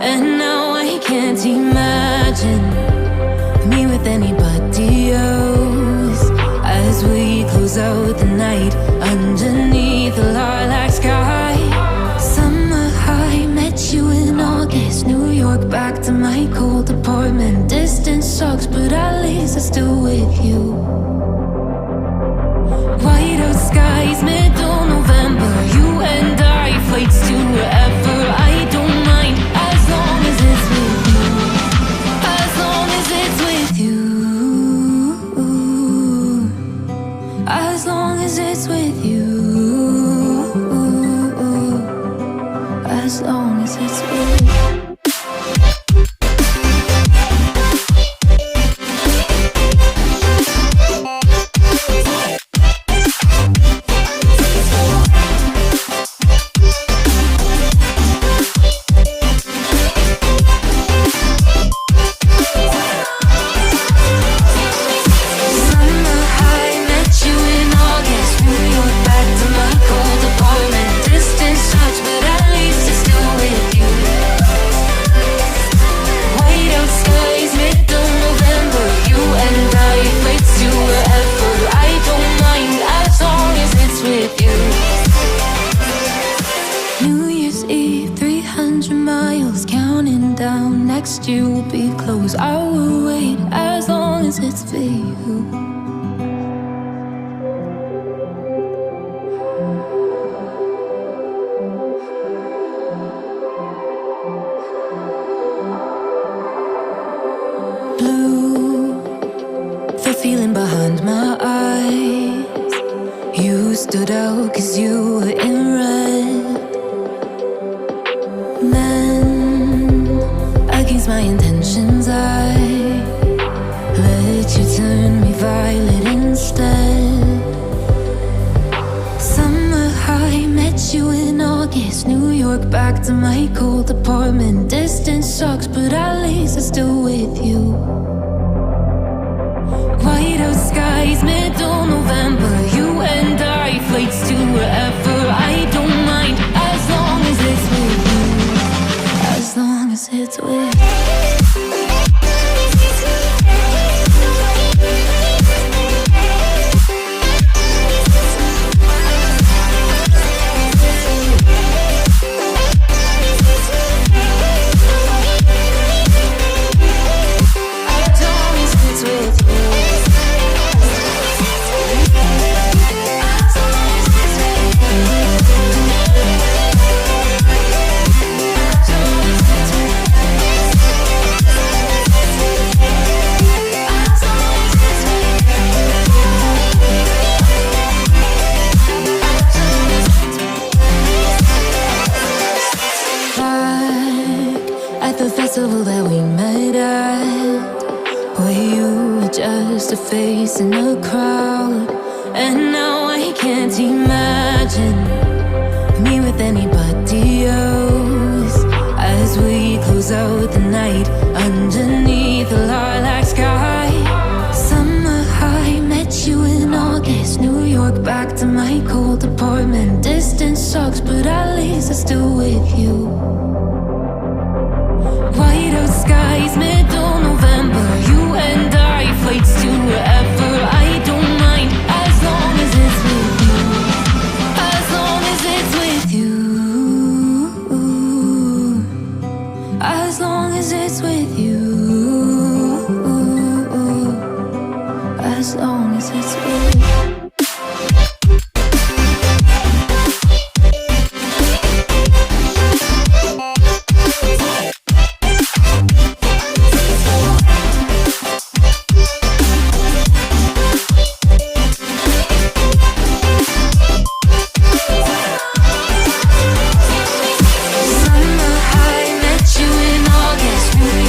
and now I can't imagine me with anybody else. As we close out the night underneath the lilac sky. Summer high, met you in August. New York, back to my cold apartment. Distance sucks, but at least I'm still with you. White out skies, middle November. You and I, flights to wherever. I don't mind, as long as it's with you. As long as it's with you. As long as it's with you. As long as it's with you. You will be close. I will wait as long as it's for you. Blue, the feeling behind my eyes. You stood out 'cause you were in red. Against my intentions, I let you turn me violet instead. Summer high, met you in August. New York, back to my cold apartment. Distance sucks, but at least I'm still with you. White out skies, middle November. You and I, flights to wherever. I don't mind, as long as it's with you. As long as it's with you. That we met at, where you were just a face in a crowd, and now I can't imagine me with anybody else. As we close out the night underneath the lilac sky. Summer high, met you in August. New York, back to my cold apartment. Distance sucks, but at least I'm still with you. White out skies, middle November. You and I, flights to wherever. I don't mind, as long as it's with you. As long as it's with you. As long as it's with you. As long as it's with you. New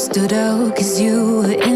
stood out 'cause you were in